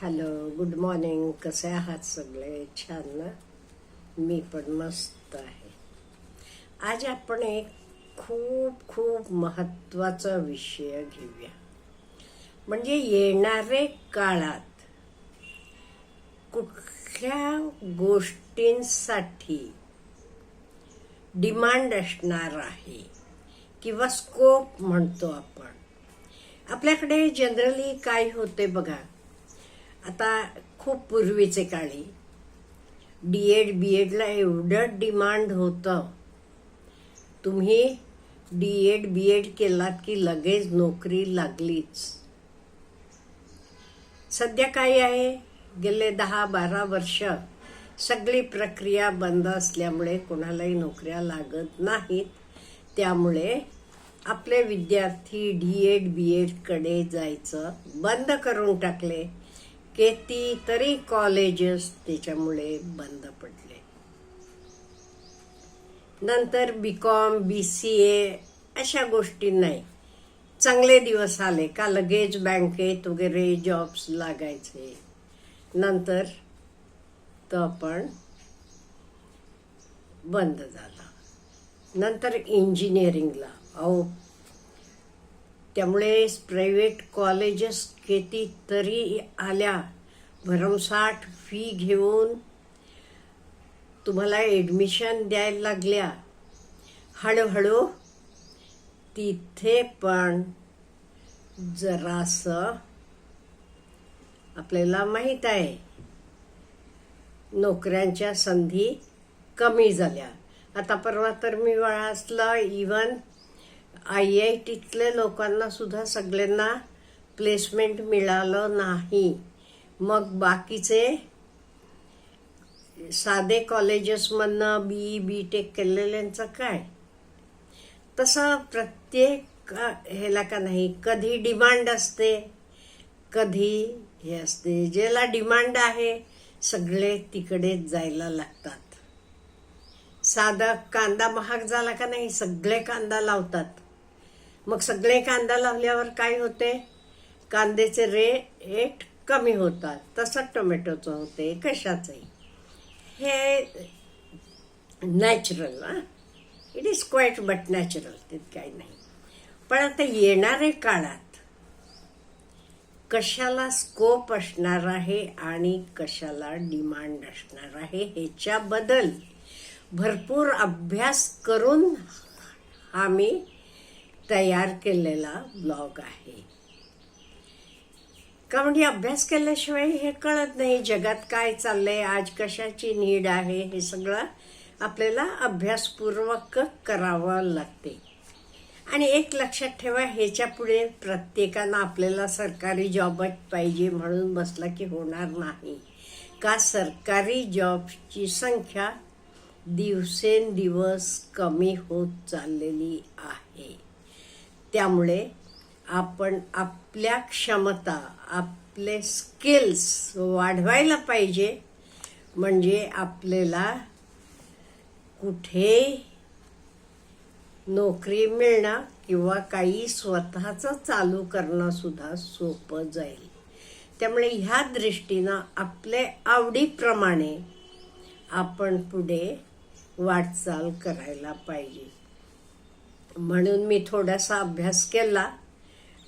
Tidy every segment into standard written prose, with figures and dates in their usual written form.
Hello, good morning. कसे आहात सगळे? छान ना? मी पण मस्त आहे. आज आपण एक खूप खूप महत्त्वाचा विषय घेऊया. म्हणजे येणारे काळात कुठल्या गोष्टींसाठी डिमांड असणार आहे किंवा स्कोप म्हणतो आपण. आपल्याकडे जनरली काय होते बघा, आता खूप पूर्वीचे काळी बी एडला एवढं डिमांड होतं. तुम्ही बी एड केलात की लगेच नोकरी लागलीच. सध्या काय आहे, गेले 10-12 वर्ष सगळी प्रक्रिया बंद असल्यामुळे कोणालाही नोकऱ्या लागत नाहीत. त्यामुळे आपले विद्यार्थी बी एडकडे जायचं बंद करून टाकले. कितीतरी कॉलेजेस त्याच्यामुळे बंद पडले. नंतर BCom BCA अशा गोष्टी नाही. चांगले दिवस आले का लगेच बँकेत वगैरे जॉब्स लागायचे. नंतर तो पण बंद झाला. नंतर इंजिनिअरिंगला त्यामुळे प्रायव्हेट कॉलेजेस कितीतरी आल्या. भरमसाठ फी घेऊन तुम्हाला ॲडमिशन द्यायला लागल्या. हळूहळू तिथे पण जरासं आपल्याला माहीत आहे नोकऱ्यांच्या संधी कमी झाल्या. आता परवा तर मी वाचलं, इवन IITतल्या लोकांना सुद्धा सगळ्यांना प्लेसमेंट मिळालं नाही. मग बाकीचे साधे कॉलेजेसमधनं BTech केलेल्यांचं काय? तसं प्रत्येक ह्याला का नाही, कधी डिमांड असते कधी हे असते. ज्याला डिमांड आहे सगळे तिकडेच जायला लागतात. साधा कांदा महाग झाला का नाही, सगळे कांदा लावतात. मग सगळे कांदा लावल्यावर काय होते, कांद्याचे रेट कमी होतात. तसं टोमॅटोचं होते, कशाचंही. हे natural, it is quite but natural, ते काही नाही. पण आता येणाऱ्या काळात कशाला स्कोप असणार आहे आणि कशाला डिमांड असणार आहे ह्याच्याबद्दल भरपूर अभ्यास करून हा मी तयार केलेला ब्लॉग आहे. का म्हणजे अभ्यास केल्याशिवाय हे कळत नाही जगात काय चाललंय, आज कशाची नीड आहे. हे सगळं आपल्याला अभ्यासपूर्वक करावं लागते. आणि एक लक्षात ठेवा, ह्याच्या पुढे प्रत्येकानं आपल्याला सरकारी जॉबच पाहिजे म्हणून बसला की होणार नाही. का सरकारी जॉबची संख्या दिवसेंदिवस कमी होत चाललेली आहे. त्यामुळे आपण आपल्या क्षमता, आपले स्किल्स वाढवायला पाहिजे. म्हणजे आपल्याला कुठे नोकरी मिळणं किंवा काही स्वतःचं चालू करणं सुद्धा सोपं जाईल. त्यामुळे ह्या दृष्टीनं आपले आवडीप्रमाणे आपण पुढे वाटचाल करायला पाहिजे. म्हणून मी थोडासा अभ्यास केला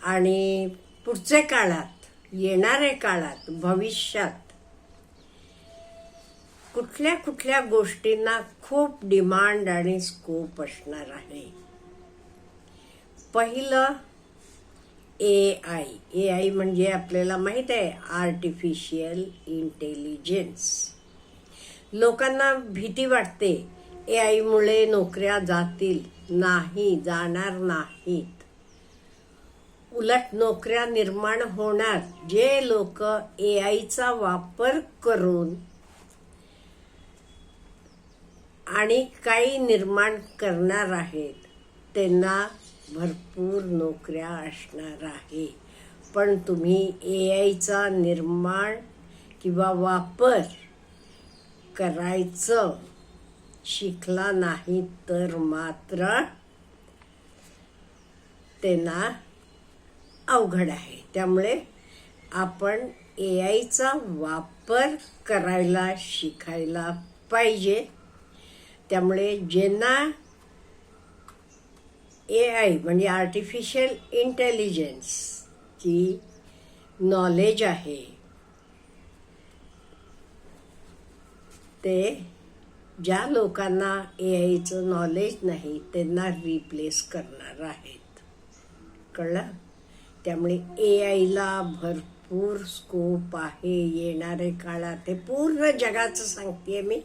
आणि पुढच्या काळात, येणाऱ्या काळात, भविष्यात कुठल्या कुठल्या गोष्टींना खूप डिमांड आणि स्कोप असणार आहे. पहिलं AI म्हणजे आपल्याला माहित आहे आर्टिफिशियल इंटेलिजन्स. लोकांना भीती वाटते AI मुळे नोकऱ्या जातील. नाही, जाणार नाहीत. उलट नोकऱ्या निर्माण होणार. जे लोक AIचा वापर करून आणि काही निर्माण करणार आहेत त्यांना भरपूर नोकऱ्या असणार आहे. पण तुम्ही AIचा निर्माण किंवा वापर करायचं शिकला नाही तर मात्र त्यांना अवघड आहे. त्यामुळे आपण AI चा वापर करायला शिकायला पाहिजे. त्यामुळे ज्यांना AI म्हणजे आर्टिफिशियल इंटेलिजन्सची नॉलेज आहे ते ज्या लोकांना AI चं नॉलेज नाही त्यांना रिप्लेस करणार आहेत. कळलं? त्यामुळे AI ला भरपूर स्कोप आहे येणाऱ्या काळात. हे पूर्ण जगाचं सांगतेय मी,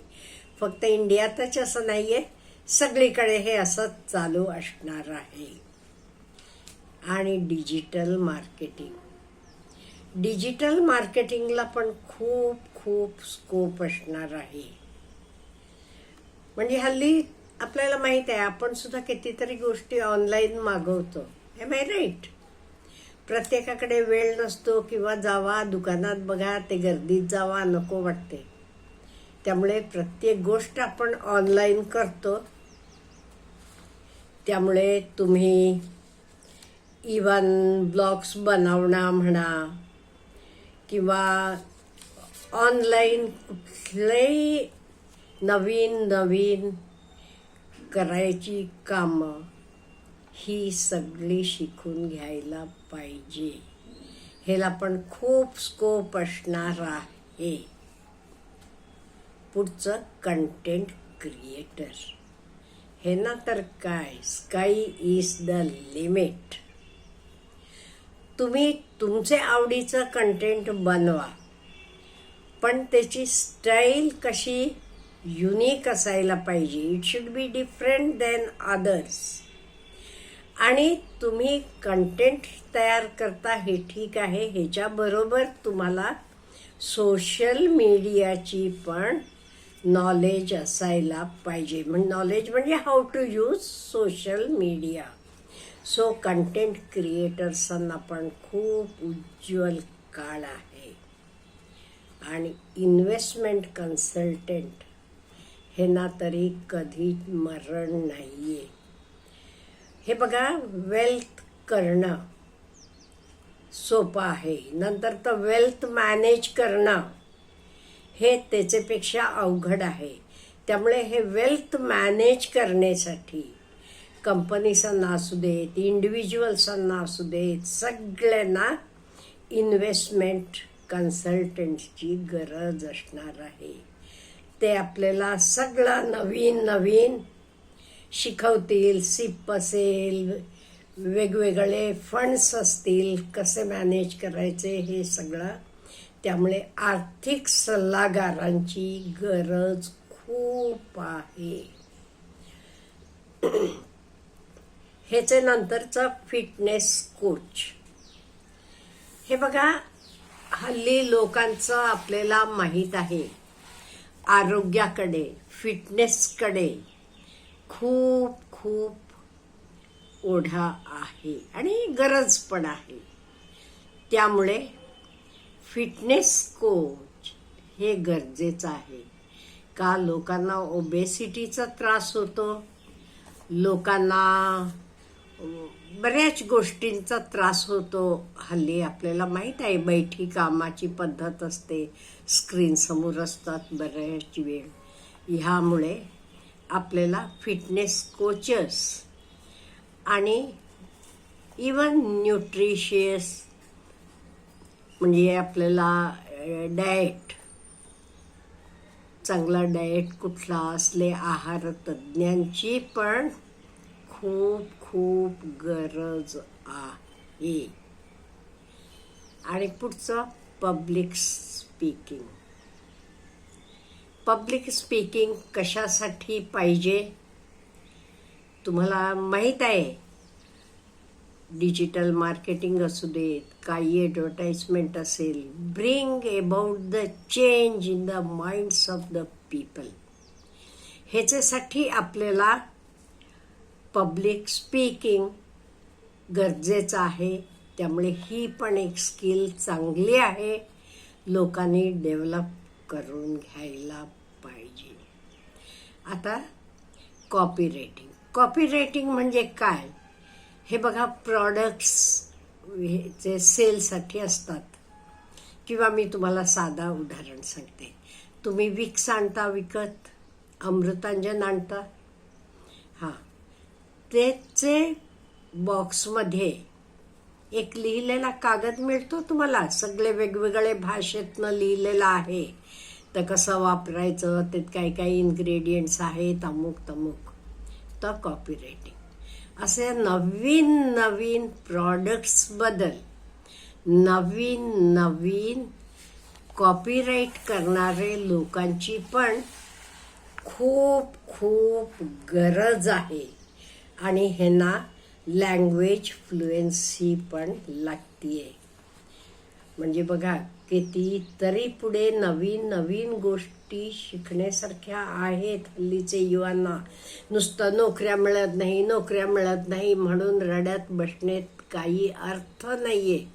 फक्त इंडियातच असं नाहीये, सगळीकडे हे असं चालू असणार आहे. आणि डिजिटल मार्केटिंगला पण खूप खूप स्कोप असणार आहे. म्हणजे हल्ली आपल्याला माहित आहे, आपण सुद्धा कितीतरी गोष्टी ऑनलाईन मागवतो. Am I right? प्रत्येकाकडे वेळ नसतो, किंवा जावा दुकानात बघा, ते गर्दीत जावा नको वाटते. त्यामुळे प्रत्येक गोष्ट आपण ऑनलाईन करतो. त्यामुळे तुम्ही इवन ब्लॉग्स बनवणं म्हणा, किंवा ऑनलाईन कुठलेही नवीन करायची कामं ही सगळी शिकून घ्यायला पाहिजे. ह्याला पण खूप स्कोप असणार आहे. पुढचं कंटेंट क्रिएटर. हे ना तर काय, स्काय इज द लिमिट. तुम्ही तुमचे आवडीचं कंटेंट बनवा, पण त्याची स्टाईल कशी युनिक असायला पाहिजे. It should be different than others. आणि तुम्ही कंटेंट तयार करता हे ठीक आहे, ह्याच्याबरोबर तुम्हाला सोशल मीडियाची पण नॉलेज असायला पाहिजे. नॉलेज म्हणजे how to use social media. So content क्रिएटर्सांना पण खूप उज्ज्वल काळ आहे. आणि इन्व्हेस्टमेंट कन्सल्टंट हे ना तरी कधी मरण नाहीये. हे बघा, वेल्थ करणं सोपं आहे, नंतर तर वेल्थ मॅनेज करणं हे त्याच्यापेक्षा अवघड आहे. त्यामुळे हे वेल्थ मॅनेज करण्यासाठी कंपनीसांना असू देत, इंडिव्हिज्युअल्सांना असू देत, सगळ्यांना इन्व्हेस्टमेंट कन्सल्टंटची गरज असणार आहे. ते आपल्याला सगळं नवीन शिकवतील. सिप असेल, वेगवेगळे फंड्स असतील, कसे मॅनेज करायचे हे सगळं. त्यामुळे आर्थिक सल्लागारांची गरज खूप आहे. ह्याचे नंतरचा फिटनेस कोच. हे बघा, हल्ली लोकांचं आपल्याला माहीत आहे, आरोग्याकडे, फिटनेसकडे खूप ओढा आहे आणि गरज पण आहे. त्यामुळे फिटनेस कोच हे गरजेचं आहे. का, लोकांना ओबेसिटीचा त्रास होतो, लोकांना बऱ्याच गोष्टींचा त्रास होतो. हल्ली आपल्याला माहीत आहे, बैठी कामाची पद्धत असते, स्क्रीन समोर असतात बऱ्याच वेळ. ह्यामुळे आपल्याला फिटनेस कोचेस आणि इवन न्यूट्रिशियस म्हणजे आपल्याला डाएट, चांगला डाएट कुठला असले, आहार तज्ज्ञांची पण खूप गरज आहे. आणि पुढचं पब्लिक स्पीकिंग कशासाठी पाहिजे तुम्हाला माहीत आहे. डिजिटल मार्केटिंग असू देत, काही ॲडव्हर्टाइजमेंट असेल, bring about the change in the minds of the people. ह्याच्यासाठी आपल्याला पब्लिक स्पीकिंग गरजेचं आहे. त्यामुळे ही पण एक स्किल चांगली आहे, लोकांनी डेव्हलप करून घ्यायला पाहिजे. आता कॉपी रायटिंग म्हणजे काय, हे बघा, प्रॉडक्ट्स जे सेलसाठी असतात किंवा मी तुम्हाला साधा उदाहरण सांगते. तुम्ही विक्स आणता विकत, अमृतांजन आणता, हां, त्याचे बॉक्समध्ये एक लिहिलेला कागद मिळतो तुम्हाला, सगळे वेगवेगळे भाषेतनं लिहिलेलं आहे. तर कसं वापरायचं, त्यात काय काय इन्ग्रेडियंट्स आहेत, अमुक तमुक. तर कॉपीरायटिंग असे नवीन नवीन प्रॉडक्ट्सबद्दल नवीन नवीन कॉपीराईट करणारे लोकांची पण खूप खूप गरज आहे. आणि ह्यांना लँग्वेज फ्लुएन्सी पण लागतीये. म्हणजे बघा कितीतरी पुढे नवीन नवीन गोष्टी शिकण्यासारख्या आहेत हल्लीचे युवांना. नुसतं नोकऱ्या मिळत नाही म्हणून रडत बसण्यात काही अर्थ नाहीये.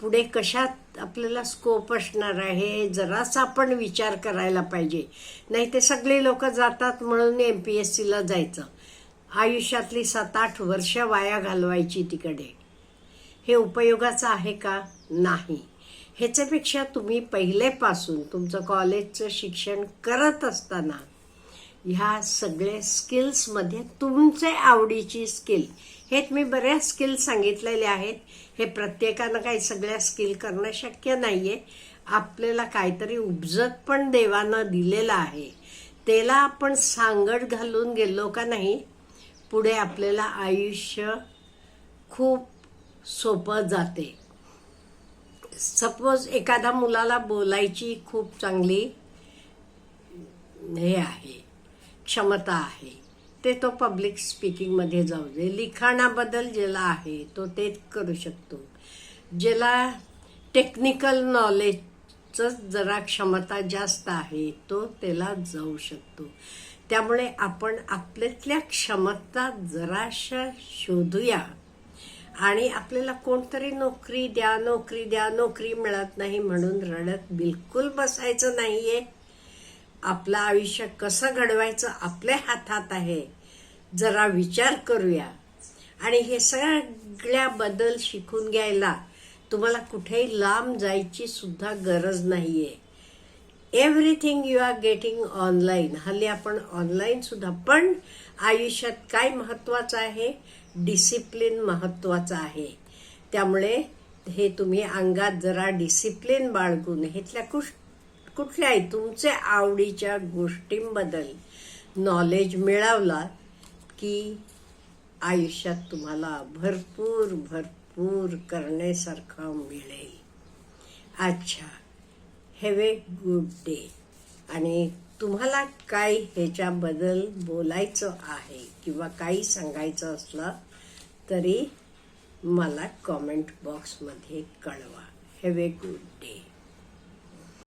पुढे कशात आपल्याला स्कोप असणार आहे जरासा आपण विचार करायला पाहिजे. नाही ते सगळे लोक जातात म्हणून MPSC ला जायचं, आयुष्यातली 7-8 वर्ष वाया घालवायची तिकडे. हे उपयोगाचं आहे का? नाही. ह्याच्यापेक्षा तुम्ही पहिलेपासून तुमचं कॉलेजचं शिक्षण करत असताना ह्या सगळ्या स्किल्समध्ये तुमचे आवडीची स्किल, हे मी बऱ्याच स्किल सांगितलेले आहेत. हे प्रत्येकानं काही सगळ्या स्किल करणं शक्य नाहीये. आपल्याला काहीतरी उपजत पण देवानं दिलेलं आहे, त्याला आपण सांगड घालून गेलो का नाही, पुढे आपल्याला आयुष्य खूप सोपं जाते. सपोज एखाद्या मुलाला बोलायची खूप चांगली हे आहे, क्षमता आहे, ते तो पब्लिक स्पीकिंगमध्ये जाऊ दे. लिखाणाबद्दल ज्याला आहे तो ते करू शकतो. ज्याला टेक्निकल नॉलेजच जरा क्षमता जास्त आहे तो त्याला जाऊ शकतो. त्यामुळे आपण आपल्यातल्या क्षमता जराशा शोधूया आणि आपल्याला कोणतरी नोकरी द्या नोकरी मिळत नाही म्हणून रडत बिलकुल बसायचं नाहीये. आपलं आयुष्य कसं घडवायचं आपल्या हातात आहे. जरा विचार करूया. आणि हे सगळ्याबद्दल शिकून घ्यायला तुम्हाला कुठेही लांब जायची सुद्धा गरज नाहीये. Everything you are getting online. हल्ली आपण ऑनलाईन सुद्धा. पण आयुष्यात काय महत्वाचं आहे? डिसिप्लिन महत्वाचं आहे. त्यामुळे हे तुम्ही अंगात जरा डिसिप्लिन बाळगून ह्यातल्या कुठल्याही तुमच्या आवडीच्या गोष्टींबद्दल नॉलेज मिळवला की आयुष्यात तुम्हाला भरपूर भरपूर करण्यासारखं मिळेल. अच्छा, हॅव ए गुड डे. आणि तुम्हाला काय ह्याच्याबद्दल बोलायचं आहे किंवा काही सांगायचं असलं तरी मला कॉमेंट बॉक्समध्ये कळवा. Have a good day.